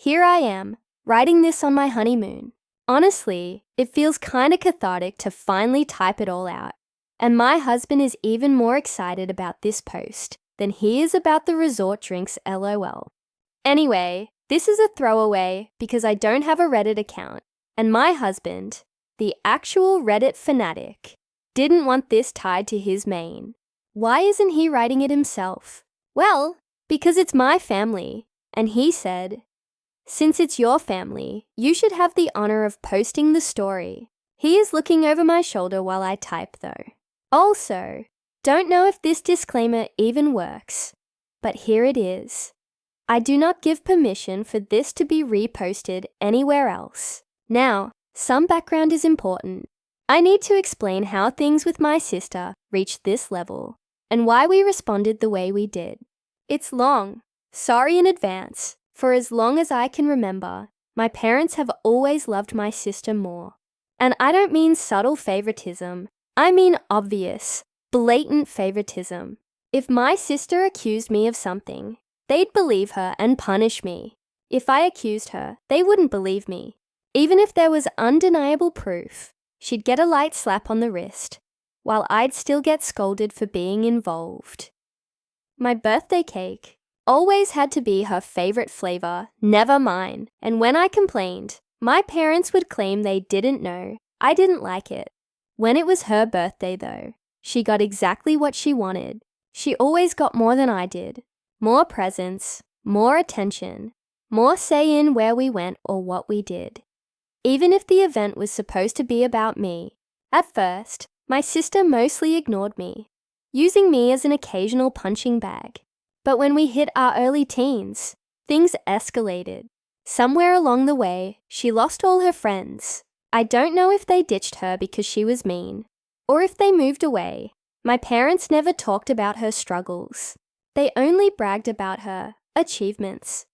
Here I am, writing this on my honeymoon. Honestly, it feels kinda cathartic to finally type it all out. And my husband is even more excited about this post than he is about the resort drinks LOL. Anyway, this is a throwaway because I don't have a Reddit account, and my husband, the actual Reddit fanatic, didn't want this tied to his main. Why isn't he writing it himself? Well, because it's my family, and he said, since it's your family, you should have the honor of posting the story. He is looking over my shoulder while I type though. Also, don't know if this disclaimer even works, but here it is. I do not give permission for this to be reposted anywhere else. Now, some background is important. I need to explain how things with my sister reached this level and why we responded the way we did. It's long. Sorry in advance. For as long as I can remember, my parents have always loved my sister more. And I don't mean subtle favoritism. I mean obvious, blatant favoritism. If my sister accused me of something, they'd believe her and punish me. If I accused her, they wouldn't believe me. Even if there was undeniable proof, she'd get a light slap on the wrist, while I'd still get scolded for being involved. My birthday cake always had to be her favorite flavor, never mine. And when I complained, my parents would claim they didn't know. I didn't like it. When it was her birthday though, she got exactly what she wanted. She always got more than I did. More presents, more attention, more say in where we went or what we did. Even if the event was supposed to be about me, at first, my sister mostly ignored me, using me as an occasional punching bag. But when we hit our early teens, things escalated. Somewhere along the way, she lost all her friends. I don't know if they ditched her because she was mean, or if they moved away. My parents never talked about her struggles. They only bragged about her achievements.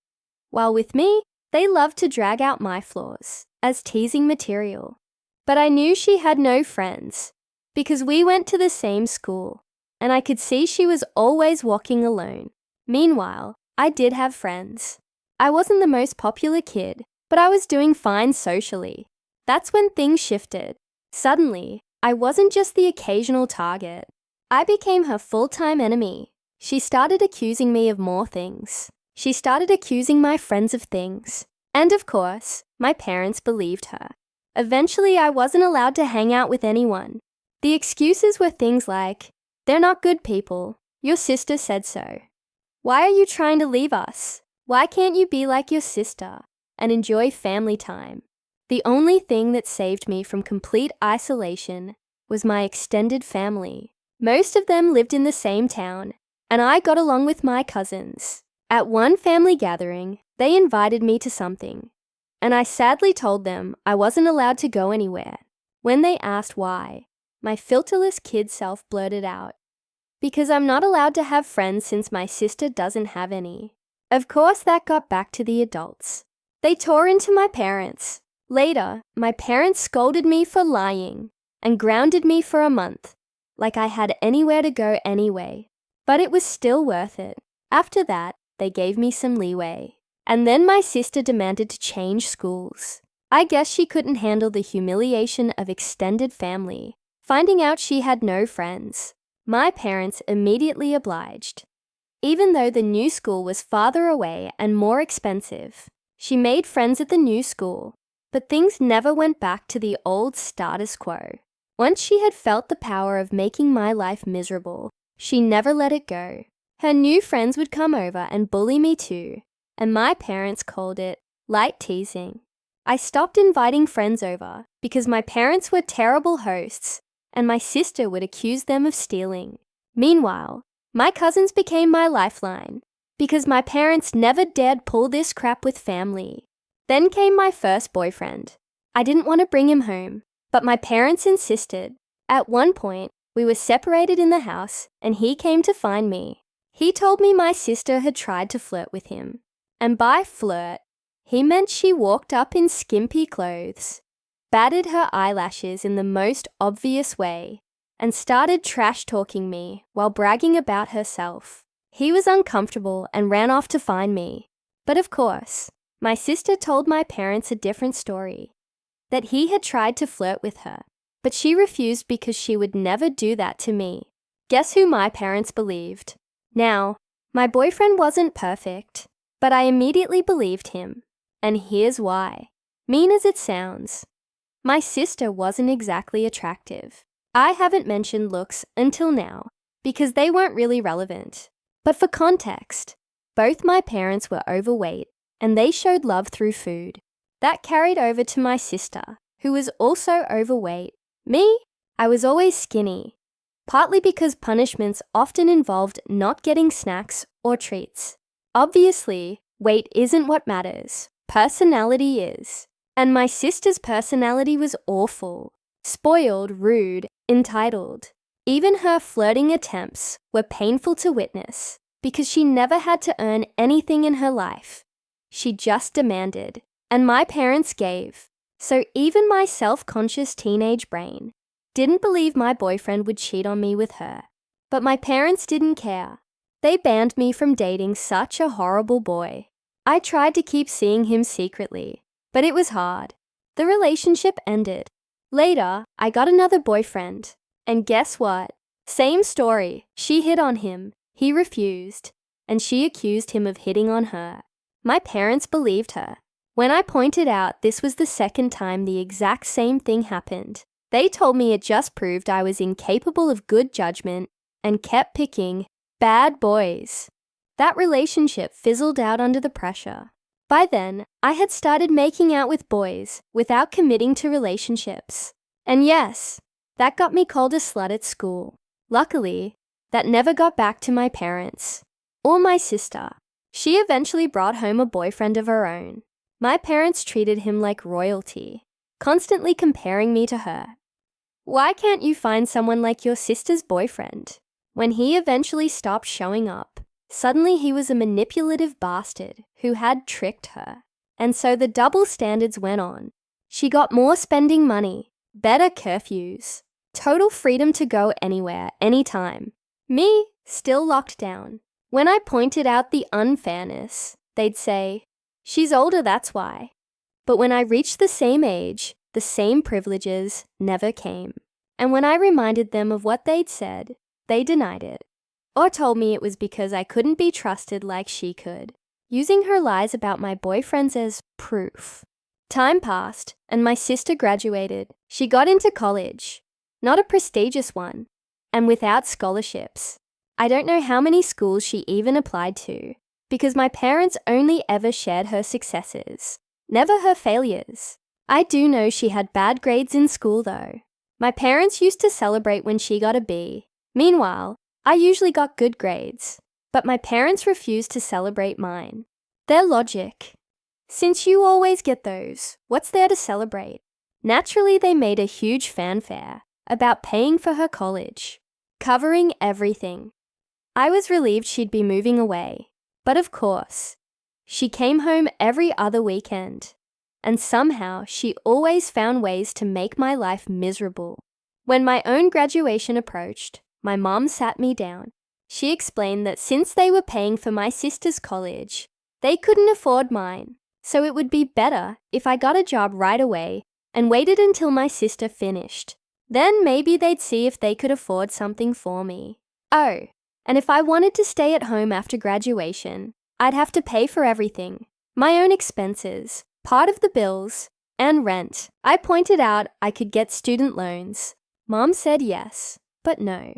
While with me, they loved to drag out my flaws as teasing material. But I knew she had no friends because we went to the same school, and I could see she was always walking alone. Meanwhile, I did have friends. I wasn't the most popular kid, but I was doing fine socially. That's when things shifted. Suddenly, I wasn't just the occasional target. I became her full-time enemy. She started accusing me of more things. She started accusing my friends of things. And of course, my parents believed her. Eventually, I wasn't allowed to hang out with anyone. The excuses were things like, they're not good people. Your sister said so. Why are you trying to leave us? Why can't you be like your sister and enjoy family time? The only thing that saved me from complete isolation was my extended family. Most of them lived in the same town, and I got along with my cousins. At one family gathering, they invited me to something, and I sadly told them I wasn't allowed to go anywhere. When they asked why, my filterless kid self blurted out, because I'm not allowed to have friends since my sister doesn't have any. Of course, that got back to the adults. They tore into my parents. Later, my parents scolded me for lying and grounded me for a month, like I had anywhere to go anyway. But it was still worth it. After that, they gave me some leeway. And then my sister demanded to change schools. I guess she couldn't handle the humiliation of extended family, finding out she had no friends. My parents immediately obliged. Even though the new school was farther away and more expensive, she made friends at the new school, but things never went back to the old status quo. Once she had felt the power of making my life miserable, she never let it go. Her new friends would come over and bully me too, and my parents called it light teasing. I stopped inviting friends over because my parents were terrible hosts, and my sister would accuse them of stealing. Meanwhile, my cousins became my lifeline because my parents never dared pull this crap with family. Then came my first boyfriend. I didn't want to bring him home, but my parents insisted. At one point, we were separated in the house, and he came to find me. He told me my sister had tried to flirt with him. And by flirt, he meant she walked up in skimpy clothes, batted her eyelashes in the most obvious way, and started trash-talking me while bragging about herself. He was uncomfortable and ran off to find me. But of course, My sister told my parents a different story, that he had tried to flirt with her, but she refused because she would never do that to me. Guess who my parents believed? Now, my boyfriend wasn't perfect, but I immediately believed him. And here's why. Mean as it sounds, my sister wasn't exactly attractive. I haven't mentioned looks until now because they weren't really relevant. But for context, both my parents were overweight and they showed love through food. That carried over to my sister, who was also overweight. Me, I was always skinny, partly because punishments often involved not getting snacks or treats. Obviously, weight isn't what matters. Personality is. And my sister's personality was awful. Spoiled, rude, entitled. Even her flirting attempts were painful to witness because she never had to earn anything in her life. She just demanded, and my parents gave. So even my self-conscious teenage brain didn't believe my boyfriend would cheat on me with her. But my parents didn't care. They banned me from dating such a horrible boy. I tried to keep seeing him secretly, but it was hard. The relationship ended. Later, I got another boyfriend. And guess what? Same story. She hit on him. He refused. And she accused him of hitting on her. My parents believed her. When I pointed out this was the second time the exact same thing happened, they told me it just proved I was incapable of good judgment and kept picking bad boys. That relationship fizzled out under the pressure. By then, I had started making out with boys without committing to relationships. And yes, that got me called a slut at school. Luckily, that never got back to my parents or my sister. She eventually brought home a boyfriend of her own. My parents treated him like royalty, constantly comparing me to her. Why can't you find someone like your sister's boyfriend? When he eventually stopped showing up, suddenly he was a manipulative bastard who had tricked her. And so the double standards went on. She got more spending money, better curfews, total freedom to go anywhere, anytime. Me, still locked down. When I pointed out the unfairness, they'd say, "She's older, that's why." But when I reached the same age, the same privileges never came. And when I reminded them of what they'd said, they denied it. Or told me it was because I couldn't be trusted like she could, using her lies about my boyfriends as proof. Time passed, and my sister graduated. She got into college, not a prestigious one, and without scholarships. I don't know how many schools she even applied to, because my parents only ever shared her successes, never her failures. I do know she had bad grades in school though. My parents used to celebrate when she got a B. Meanwhile, I usually got good grades, but my parents refused to celebrate mine. Their logic: since you always get those, what's there to celebrate? Naturally, they made a huge fanfare about paying for her college, covering everything. I was relieved she'd be moving away, but of course, she came home every other weekend, and somehow she always found ways to make my life miserable. When my own graduation approached, my mom sat me down. She explained that since they were paying for my sister's college, they couldn't afford mine, so it would be better if I got a job right away and waited until my sister finished. Then maybe they'd see if they could afford something for me. Oh, and if I wanted to stay at home after graduation, I'd have to pay for everything, my own expenses, part of the bills, and rent. I pointed out I could get student loans. Mom said yes, but no.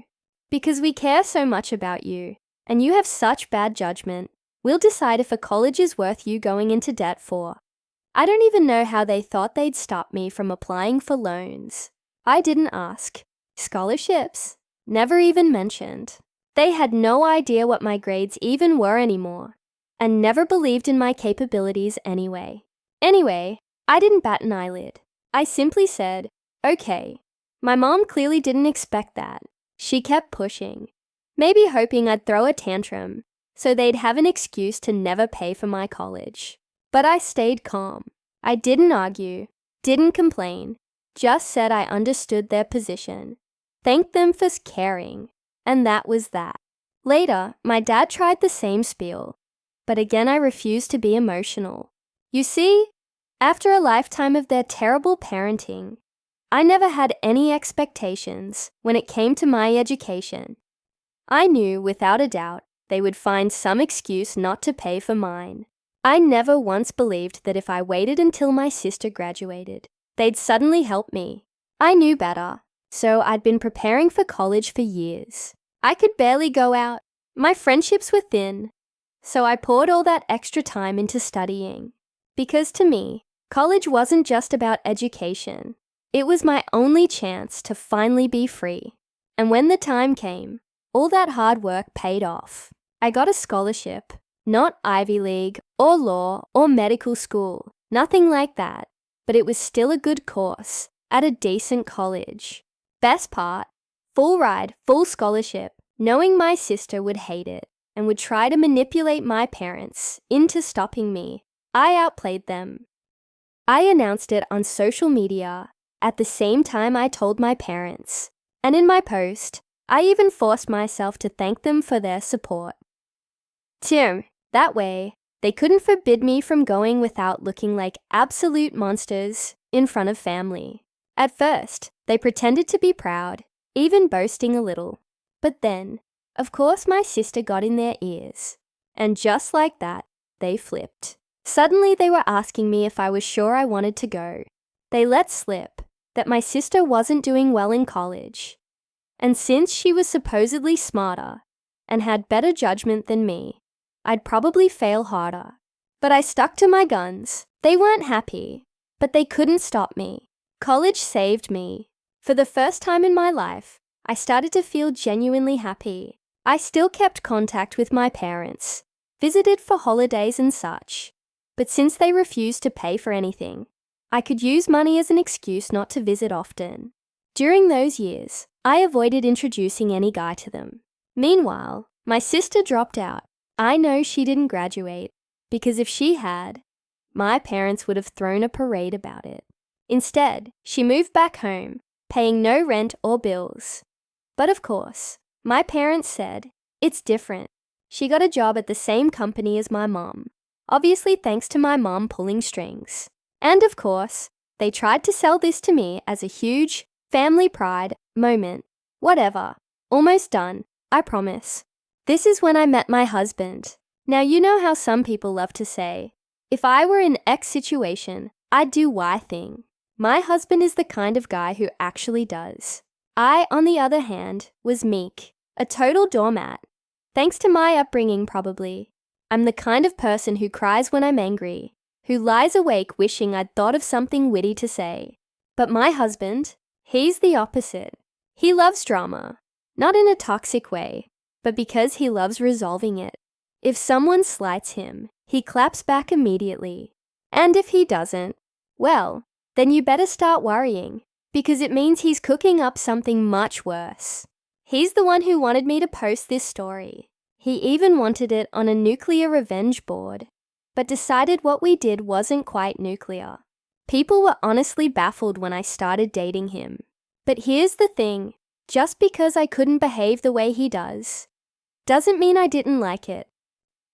Because we care so much about you, and you have such bad judgment, we'll decide if a college is worth you going into debt for. I don't even know how they thought they'd stop me from applying for loans. I didn't ask. Scholarships? Never even mentioned. They had no idea what my grades even were anymore, and never believed in my capabilities anyway. Anyway, I didn't bat an eyelid. I simply said, okay. My mom clearly didn't expect that. She kept pushing, maybe hoping I'd throw a tantrum so they'd have an excuse to never pay for my college. But I stayed calm. I didn't argue, didn't complain, just said I understood their position, thanked them for caring, and that was that. Later, my dad tried the same spiel, but again I refused to be emotional. You see, after a lifetime of their terrible parenting, I never had any expectations when it came to my education. I knew, without a doubt, they would find some excuse not to pay for mine. I never once believed that if I waited until my sister graduated, they'd suddenly help me. I knew better, so I'd been preparing for college for years. I could barely go out. My friendships were thin, so I poured all that extra time into studying. Because to me, college wasn't just about education. It was my only chance to finally be free. And when the time came, all that hard work paid off. I got a scholarship, not Ivy League or law or medical school, nothing like that, but it was still a good course at a decent college. Best part, full ride, full scholarship, knowing my sister would hate it and would try to manipulate my parents into stopping me. I outplayed them. I announced it on social media at the same time I told my parents, and in my post, I even forced myself to thank them for their support. Tim, that way, they couldn't forbid me from going without looking like absolute monsters in front of family. At first, they pretended to be proud, even boasting a little. But then, of course, my sister got in their ears. And just like that, they flipped. Suddenly, they were asking me if I was sure I wanted to go. They let slip that my sister wasn't doing well in college. And since she was supposedly smarter and had better judgment than me, I'd probably fail harder. But I stuck to my guns. They weren't happy, but they couldn't stop me. College saved me. For the first time in my life, I started to feel genuinely happy. I still kept contact with my parents, visited for holidays and such. But since they refused to pay for anything, I could use money as an excuse not to visit often. During those years, I avoided introducing any guy to them. Meanwhile, my sister dropped out. I know she didn't graduate, because if she had, my parents would have thrown a parade about it. Instead, she moved back home, paying no rent or bills. But of course, my parents said, it's different. She got a job at the same company as my mom, obviously thanks to my mom pulling strings. And of course, they tried to sell this to me as a huge family pride moment. Whatever. Almost done, I promise. This is when I met my husband. Now you know how some people love to say, if I were in X situation, I'd do Y thing. My husband is the kind of guy who actually does. I, on the other hand, was meek, a total doormat. Thanks to my upbringing, probably. I'm the kind of person who cries when I'm angry, who lies awake wishing I'd thought of something witty to say. But my husband, he's the opposite. He loves drama, not in a toxic way, but because he loves resolving it. If someone slights him, he claps back immediately. And if he doesn't, well, then you better start worrying, because it means he's cooking up something much worse. He's the one who wanted me to post this story. He even wanted it on a nuclear revenge board, but decided what we did wasn't quite nuclear. People were honestly baffled when I started dating him. But here's the thing, just because I couldn't behave the way he does, doesn't mean I didn't like it.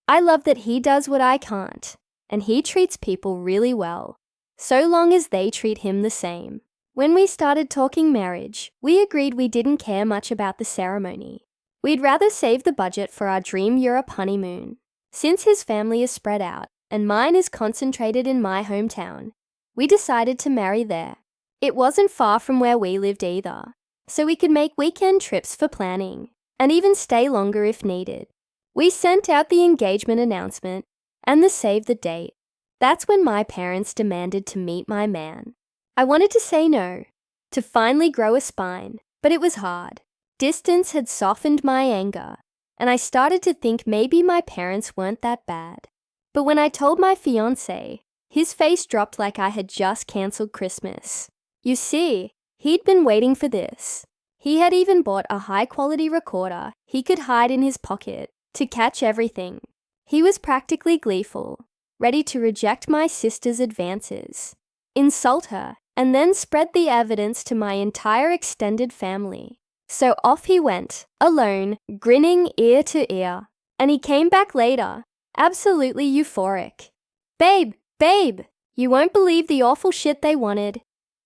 I love that he does what I can't, and he treats people really well, so long as they treat him the same. When we started talking marriage, we agreed we didn't care much about the ceremony. We'd rather save the budget for our dream Europe honeymoon. Since his family is spread out, and mine is concentrated in my hometown, we decided to marry there. It wasn't far from where we lived either, so we could make weekend trips for planning, and even stay longer if needed. We sent out the engagement announcement and the save the date. That's when my parents demanded to meet my man. I wanted to say no, to finally grow a spine, but it was hard. Distance had softened my anger, and I started to think maybe my parents weren't that bad. But when I told my fiancé, his face dropped like I had just cancelled Christmas. You see, he'd been waiting for this. He had even bought a high-quality recorder he could hide in his pocket to catch everything. He was practically gleeful, ready to reject my sister's advances, insult her, and then spread the evidence to my entire extended family. So off he went, alone, grinning ear to ear. And he came back later, absolutely euphoric. "Babe, Babe, you won't believe the awful shit they wanted.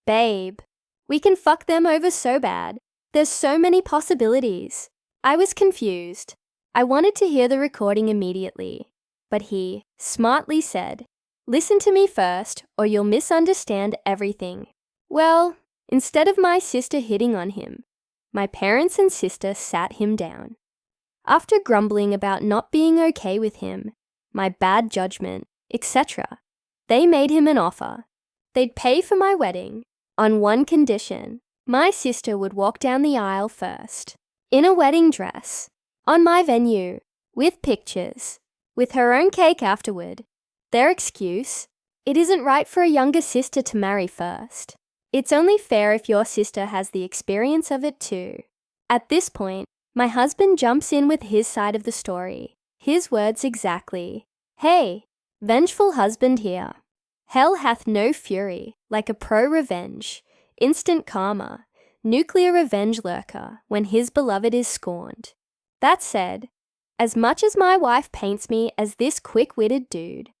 Babe, we can fuck them over so bad. There's so many possibilities. I was confused. I wanted to hear the recording immediately, but he smartly said, "Listen to me first, or you'll misunderstand everything." Well, instead of my sister hitting on him, my parents and sister sat him down. After grumbling about not being okay with him, my bad judgment, etc., they made him an offer. They'd pay for my wedding on one condition: my sister would walk down the aisle first, in a wedding dress, on my venue, with pictures, with her own cake afterward. Their excuse: it isn't right for a younger sister to marry first. It's only fair if your sister has the experience of it too. At this point, my husband jumps in with his side of the story. His words exactly. "Hey, vengeful husband here. Hell hath no fury, like a pro-revenge, instant karma, nuclear revenge lurker when his beloved is scorned. That said, as much as my wife paints me as this quick-witted dude,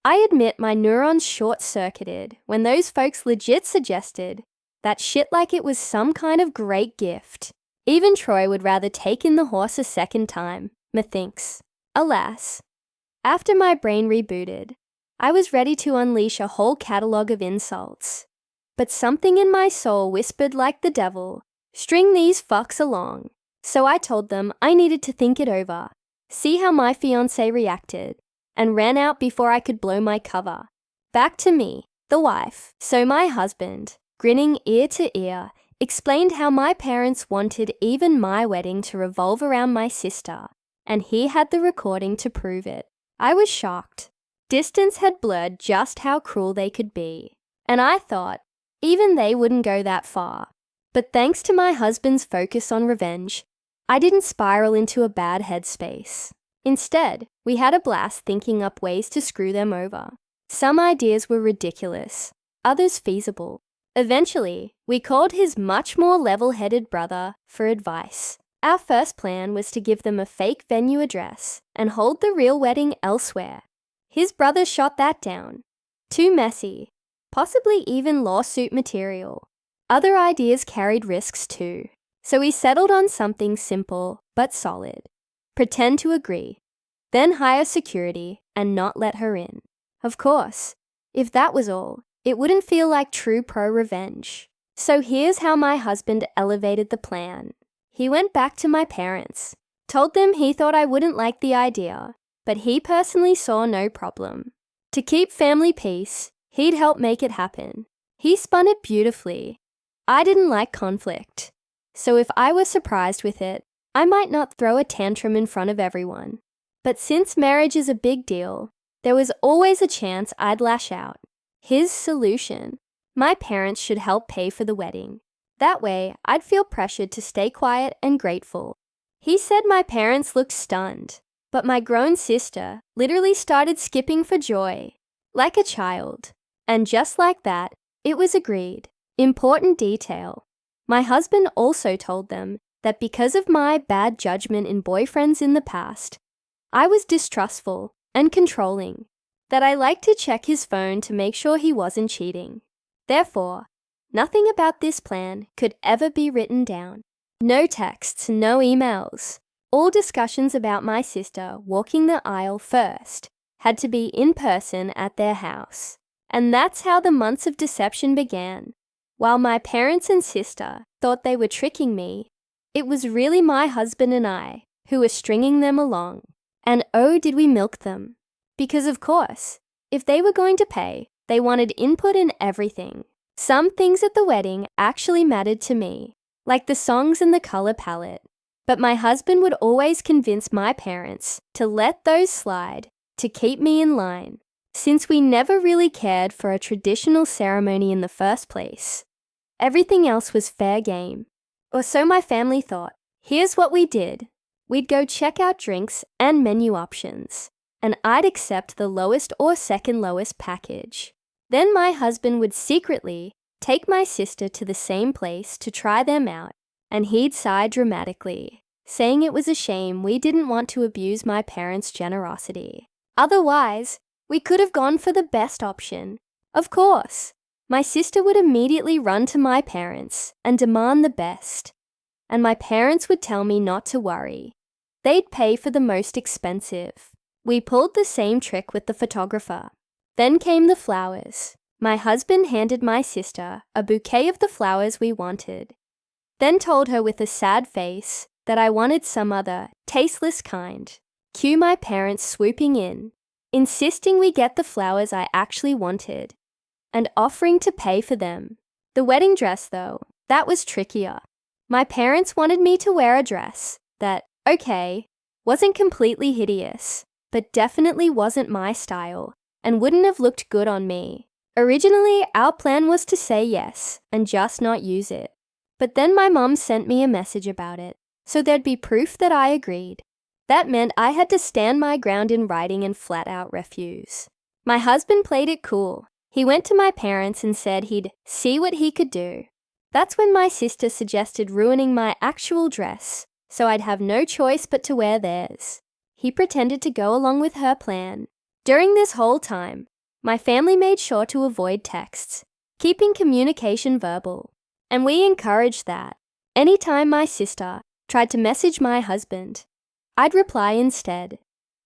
I admit my neurons short-circuited when those folks legit suggested that shit like it was some kind of great gift. Even Troy would rather take in the horse a second time, methinks. Alas, after my brain rebooted, I was ready to unleash a whole catalogue of insults. But something in my soul whispered like the devil, "String these fucks along." So I told them I needed to think it over, see how my fiancé reacted, and ran out before I could blow my cover. Back to me, the wife. So my husband, grinning ear to ear, explained how my parents wanted even my wedding to revolve around my sister, and he had the recording to prove it. I was shocked. Distance had blurred just how cruel they could be, and I thought even they wouldn't go that far. But thanks to my husband's focus on revenge, I didn't spiral into a bad headspace. Instead, we had a blast thinking up ways to screw them over. Some ideas were ridiculous, others feasible. Eventually, we called his much more level-headed brother for advice. Our first plan was to give them a fake venue address and hold the real wedding elsewhere. His brother shot that down. Too messy, possibly even lawsuit material. Other ideas carried risks too, so we settled on something simple but solid. Pretend to agree, then hire security and not let her in. Of course, if that was all, it wouldn't feel like true pro-revenge. So here's how my husband elevated the plan. He went back to my parents, told them he thought I wouldn't like the idea, but he personally saw no problem. To keep family peace, he'd help make it happen. He spun it beautifully. I didn't like conflict, so if I was surprised with it, I might not throw a tantrum in front of everyone. But since marriage is a big deal, there was always a chance I'd lash out. His solution: my parents should help pay for the wedding. That way, I'd feel pressured to stay quiet and grateful. He said my parents looked stunned, but my grown sister literally started skipping for joy, like a child. And just like that, it was agreed. Important detail: my husband also told them that because of my bad judgment in boyfriends in the past, I was distrustful and controlling, that I liked to check his phone to make sure he wasn't cheating. Therefore, nothing about this plan could ever be written down. No texts, no emails. All discussions about my sister walking the aisle first had to be in person at their house. And that's how the months of deception began. While my parents and sister thought they were tricking me, it was really my husband and I who were stringing them along. And oh, did we milk them. Because of course, if they were going to pay, they wanted input in everything. Some things at the wedding actually mattered to me, like the songs and the color palette. But my husband would always convince my parents to let those slide to keep me in line, since we never really cared for a traditional ceremony in the first place. Everything else was fair game. Or so my family thought. Here's what we did. We'd go check out drinks and menu options, and I'd accept the lowest or second lowest package. Then my husband would secretly take my sister to the same place to try them out, and he'd sigh dramatically, saying it was a shame we didn't want to abuse my parents' generosity. Otherwise, We could have gone for the best option. Of course, my sister would immediately run to my parents and demand the best. And my parents would tell me not to worry. They'd pay for the most expensive. We pulled the same trick with the photographer. Then came the flowers. My husband handed my sister a bouquet of the flowers we wanted, then told her with a sad face that I wanted some other, tasteless kind. Cue my parents swooping in, insisting we get the flowers I actually wanted, and offering to pay for them. The wedding dress, though, that was trickier. My parents wanted me to wear a dress that, okay, wasn't completely hideous, but definitely wasn't my style and wouldn't have looked good on me. Originally, our plan was to say yes and just not use it. But then my mum sent me a message about it, so there'd be proof that I agreed. That meant I had to stand my ground in writing and flat out refuse. My husband played it cool. He went to my parents and said he'd see what he could do. That's when my sister suggested ruining my actual dress, so I'd have no choice but to wear theirs. He pretended to go along with her plan. During this whole time, my family made sure to avoid texts, keeping communication verbal, and we encouraged that. Anytime my sister tried to message my husband, I'd reply instead,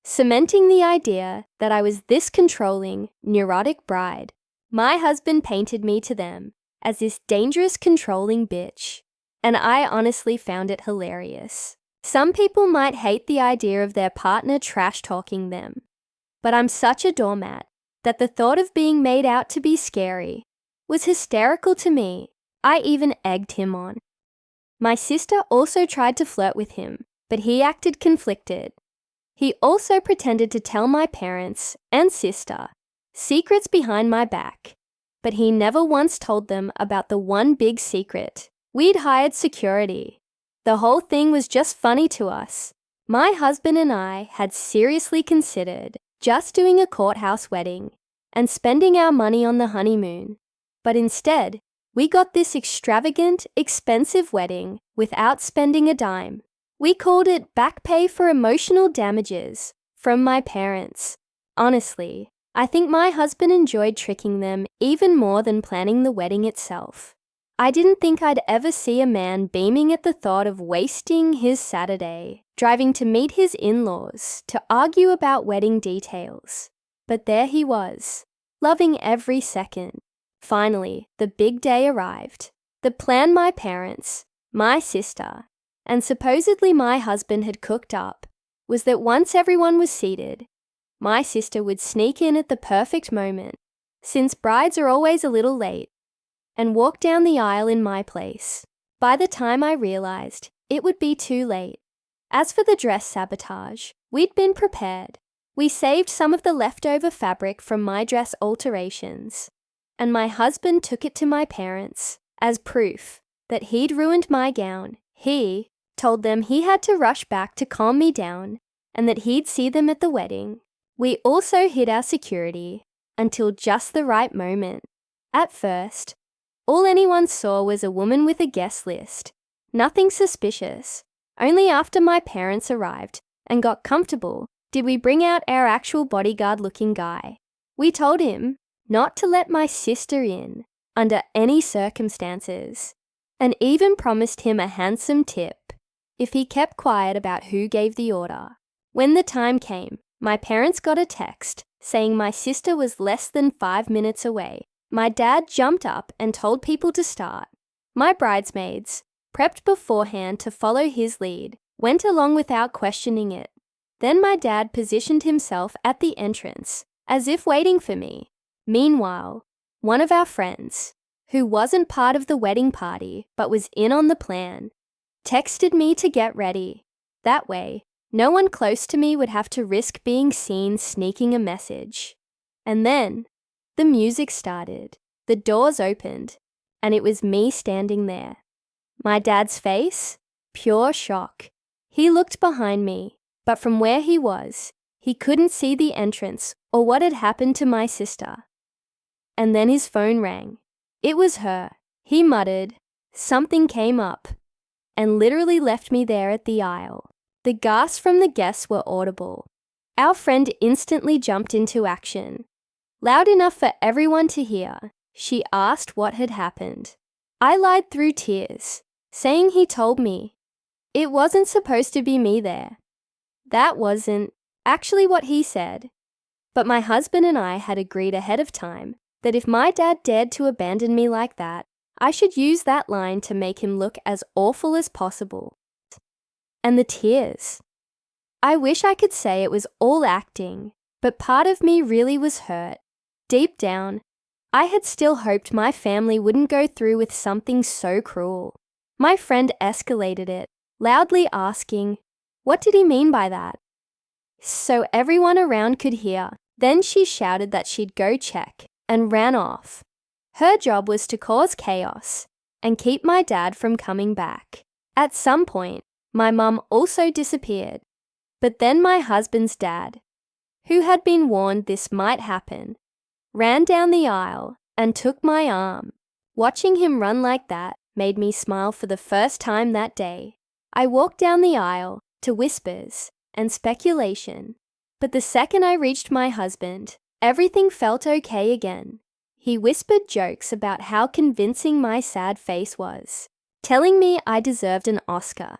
cementing the idea that I was this controlling, neurotic bride. My husband painted me to them as this dangerous, controlling bitch, and I honestly found it hilarious. Some people might hate the idea of their partner trash-talking them, but I'm such a doormat that the thought of being made out to be scary was hysterical to me. I even egged him on. My sister also tried to flirt with him, but he acted conflicted. He also pretended to tell my parents and sister secrets behind my back, but he never once told them about the one big secret. We'd hired security. The whole thing was just funny to us. My husband and I had seriously considered just doing a courthouse wedding and spending our money on the honeymoon, but instead, we got this extravagant, expensive wedding without spending a dime. We called it back pay for emotional damages from my parents. Honestly, I think my husband enjoyed tricking them even more than planning the wedding itself. I didn't think I'd ever see a man beaming at the thought of wasting his Saturday, driving to meet his in-laws to argue about wedding details. But there he was, loving every second. Finally, the big day arrived. The plan my parents, my sister, and supposedly my husband had cooked up was that once everyone was seated, my sister would sneak in at the perfect moment, since brides are always a little late, and walk down the aisle in my place. By the time I realized, it would be too late. As for the dress sabotage, we'd been prepared. We saved some of the leftover fabric from my dress alterations, and my husband took it to my parents as proof that he'd ruined my gown. He told them he had to rush back to calm me down and that he'd see them at the wedding. We also hid our security until just the right moment. At first, all anyone saw was a woman with a guest list. Nothing suspicious. Only after my parents arrived and got comfortable did we bring out our actual bodyguard-looking guy. We told him not to let my sister in under any circumstances, and even promised him a handsome tip if he kept quiet about who gave the order. When the time came, my parents got a text saying my sister was less than 5 minutes away. My dad jumped up and told people to start. My bridesmaids, prepped beforehand to follow his lead, went along without questioning it. Then my dad positioned himself at the entrance, as if waiting for me. Meanwhile, one of our friends, who wasn't part of the wedding party but was in on the plan, texted me to get ready. That way, no one close to me would have to risk being seen sneaking a message. And then, the music started, the doors opened, and it was me standing there. My dad's face? Pure shock. He looked behind me, but from where he was, he couldn't see the entrance or what had happened to my sister. And then his phone rang. It was her. He muttered, something came up, and literally left me there at the aisle. The gasps from the guests were audible. Our friend instantly jumped into action. Loud enough for everyone to hear, she asked what had happened. I lied through tears, saying he told me. It wasn't supposed to be me there. That wasn't actually what he said. But my husband and I had agreed ahead of time that if my dad dared to abandon me like that, I should use that line to make him look as awful as possible. And the tears. I wish I could say it was all acting, but part of me really was hurt. Deep down, I had still hoped my family wouldn't go through with something so cruel. My friend escalated it, loudly asking, "What did he mean by that?" So everyone around could hear. Then she shouted that she'd go check and ran off. Her job was to cause chaos and keep my dad from coming back. At some point, my mum also disappeared. But then my husband's dad, who had been warned this might happen, ran down the aisle and took my arm. Watching him run like that made me smile for the first time that day. I walked down the aisle to whispers and speculation, but the second I reached my husband, everything felt okay again. He whispered jokes about how convincing my sad face was, telling me I deserved an Oscar,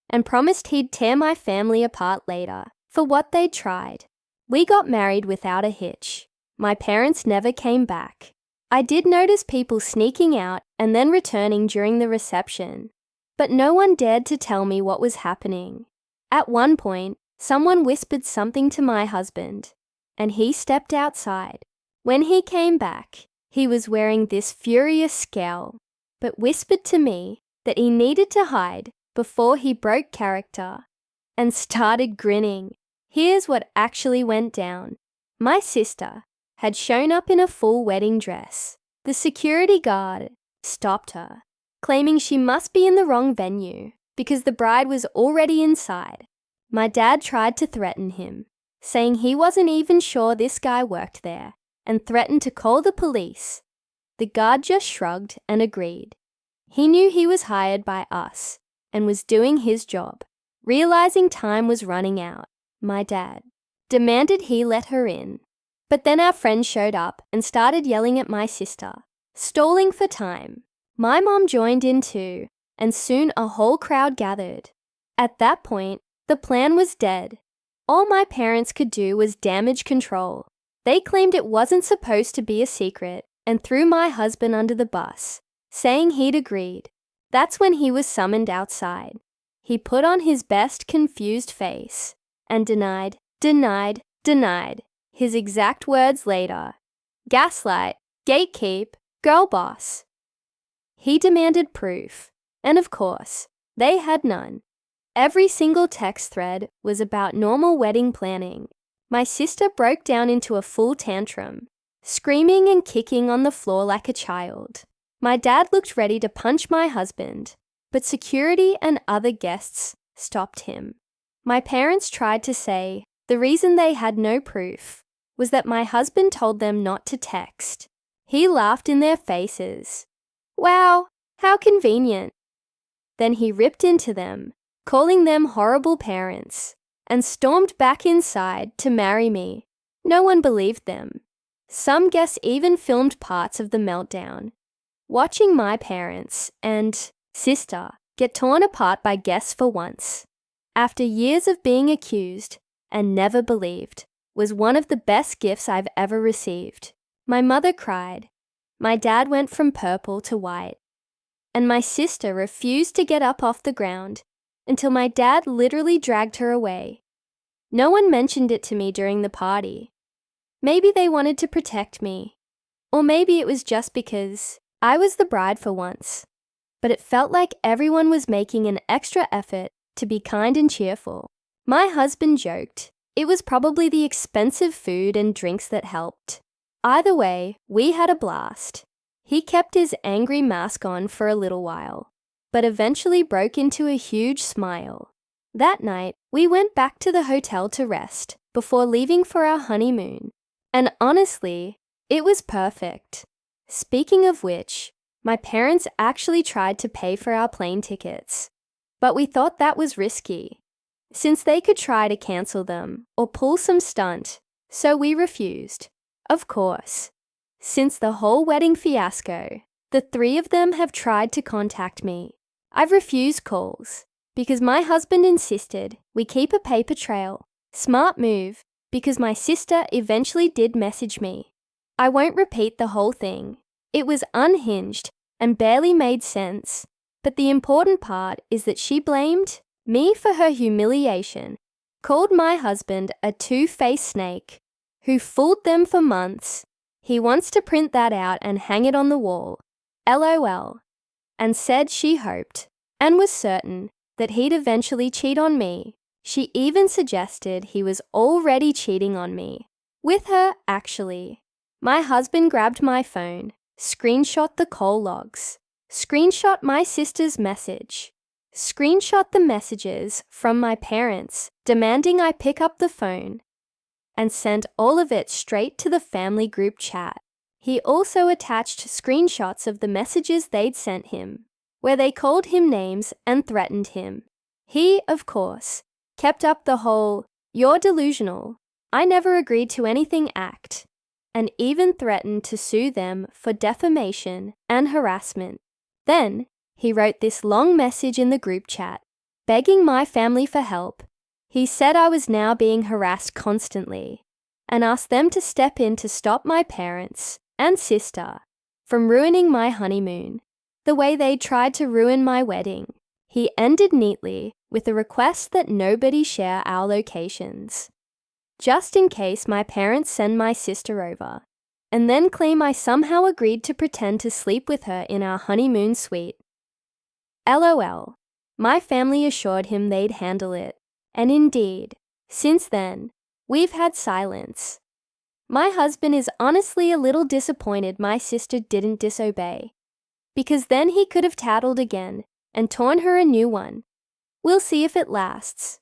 and promised he'd tear my family apart later for what they'd tried. We got married without a hitch. My parents never came back. I did notice people sneaking out and then returning during the reception, but no one dared to tell me what was happening. At one point, someone whispered something to my husband, and he stepped outside. When he came back, he was wearing this furious scowl, but whispered to me that he needed to hide before he broke character, and started grinning. Here's what actually went down. My sister had shown up in a full wedding dress. The security guard stopped her, claiming she must be in the wrong venue because the bride was already inside. My dad tried to threaten him, saying he wasn't even sure this guy worked there, and threatened to call the police. The guard just shrugged and agreed. He knew he was hired by us and was doing his job. Realizing time was running out, my dad demanded he let her in. But then our friend showed up and started yelling at my sister, stalling for time. My mom joined in too, and soon a whole crowd gathered. At that point, the plan was dead. All my parents could do was damage control. They claimed it wasn't supposed to be a secret and threw my husband under the bus, saying he'd agreed. That's when he was summoned outside. He put on his best confused face and denied, his exact words later. Gaslight, gatekeep, girl boss. He demanded proof, and of course, they had none. Every single text thread was about normal wedding planning. My sister broke down into a full tantrum, screaming and kicking on the floor like a child. My dad looked ready to punch my husband, but security and other guests stopped him. My parents tried to say the reason they had no proof was that my husband told them not to text. He laughed in their faces. Wow, how convenient. Then he ripped into them, calling them horrible parents, and stormed back inside to marry me. No one believed them. Some guests even filmed parts of the meltdown. Watching my parents and sister get torn apart by guests for once, after years of being accused and never believed, was one of the best gifts I've ever received. My mother cried. My dad went from purple to white. And my sister refused to get up off the ground until my dad literally dragged her away. No one mentioned it to me during the party. Maybe they wanted to protect me, or maybe it was just because I was the bride for once. But it felt like everyone was making an extra effort to be kind and cheerful. My husband joked it was probably the expensive food and drinks that helped. Either way, we had a blast. He kept his angry mask on for a little while, but eventually broke into a huge smile. That night, we went back to the hotel to rest before leaving for our honeymoon. And honestly, it was perfect. Speaking of which, my parents actually tried to pay for our plane tickets, but we thought that was risky. since they could try to cancel them or pull some stunt, so we refused. Of course. Since the whole wedding fiasco, the three of them have tried to contact me. I've refused calls because my husband insisted we keep a paper trail. Smart move, because my sister eventually did message me. I won't repeat the whole thing. It was unhinged and barely made sense, but the important part is that she blamed me for her humiliation, called my husband a two-faced snake who fooled them for months. He wants to print that out and hang it on the wall, LOL, and said she hoped and was certain that he'd eventually cheat on me. She even suggested he was already cheating on me. With her, actually. My husband grabbed my phone, screenshot the call logs, screenshot my sister's message, screenshot the messages from my parents demanding I pick up the phone, and sent all of it straight to the family group chat. He also attached screenshots of the messages they'd sent him, where they called him names and threatened him. He, of course, kept up the whole, "You're delusional, I never agreed to anything" act, and even threatened to sue them for defamation and harassment. Then, he wrote this long message in the group chat, begging my family for help. He said I was now being harassed constantly, and asked them to step in to stop my parents and sister from ruining my honeymoon, the way they tried to ruin my wedding. He ended neatly with a request that nobody share our locations, just in case my parents send my sister over, and then claim I somehow agreed to pretend to sleep with her in our honeymoon suite. LOL. My family assured him they'd handle it, and indeed, since then, we've had silence. My husband is honestly a little disappointed my sister didn't disobey, because then he could have tattled again and torn her a new one. We'll see if it lasts.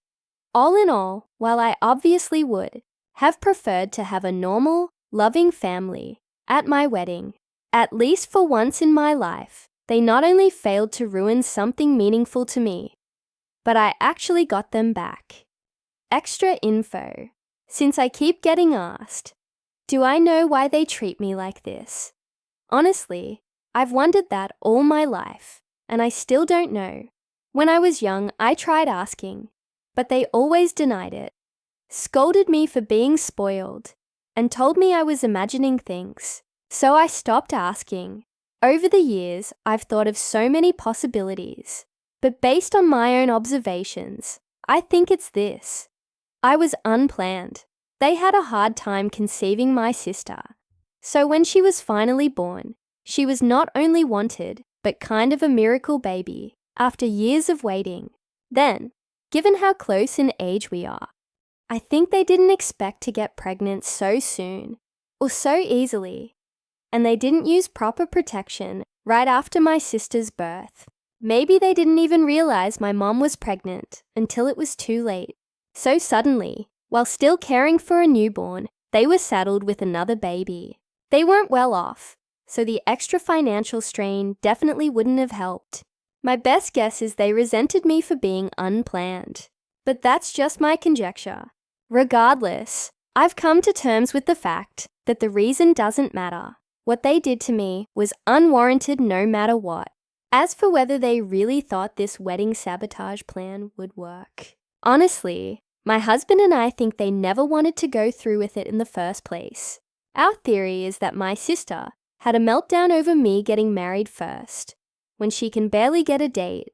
All in all, while I obviously would have preferred to have a normal, loving family at my wedding, at least for once in my life, they not only failed to ruin something meaningful to me, but I actually got them back. Extra info. Since I keep getting asked, do I know why they treat me like this? Honestly, I've wondered that all my life, and I still don't know. When I was young, I tried asking, but they always denied it, scolded me for being spoiled, and told me I was imagining things. So I stopped asking. Over the years, I've thought of so many possibilities, but based on my own observations, I think it's this. I was unplanned. They had a hard time conceiving my sister. So when she was finally born, she was not only wanted, but kind of a miracle baby after years of waiting. Then, given how close in age we are, I think they didn't expect to get pregnant so soon or so easily, and they didn't use proper protection right after my sister's birth. Maybe they didn't even realize my mom was pregnant until it was too late. So suddenly, while still caring for a newborn, they were saddled with another baby. They weren't well off, so the extra financial strain definitely wouldn't have helped. My best guess is they resented me for being unplanned, but that's just my conjecture. Regardless, I've come to terms with the fact that the reason doesn't matter. What they did to me was unwarranted no matter what. As for whether they really thought this wedding sabotage plan would work, honestly, my husband and I think they never wanted to go through with it in the first place. Our theory is that my sister had a meltdown over me getting married first, when she can barely get a date,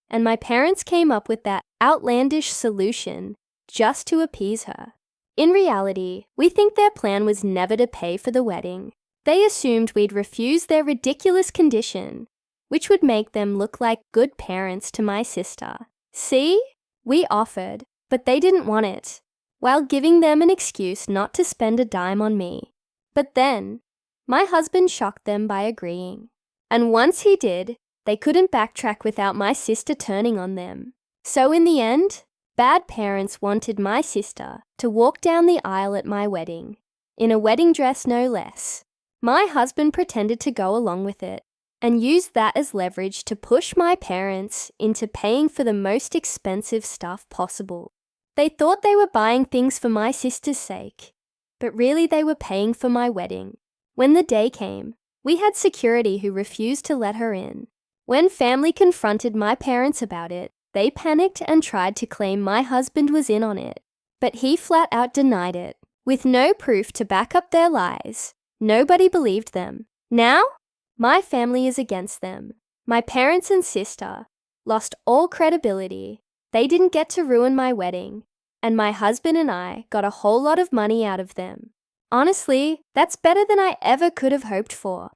and my parents came up with that outlandish solution just to appease her. In reality, we think their plan was never to pay for the wedding. They assumed we'd refuse their ridiculous condition, which would make them look like good parents to my sister. See? We offered, but they didn't want it, while giving them an excuse not to spend a dime on me. But then, my husband shocked them by agreeing. And once he did, they couldn't backtrack without my sister turning on them. So in the end, bad parents wanted my sister to walk down the aisle at my wedding, in a wedding dress no less. My husband pretended to go along with it, and used that as leverage to push my parents into paying for the most expensive stuff possible. They thought they were buying things for my sister's sake, but really they were paying for my wedding. When the day came, we had security who refused to let her in. When family confronted my parents about it, they panicked and tried to claim my husband was in on it, but he flat out denied it. With no proof to back up their lies, nobody believed them. Now, my family is against them. My parents and sister lost all credibility. They didn't get to ruin my wedding, and my husband and I got a whole lot of money out of them. Honestly, that's better than I ever could have hoped for.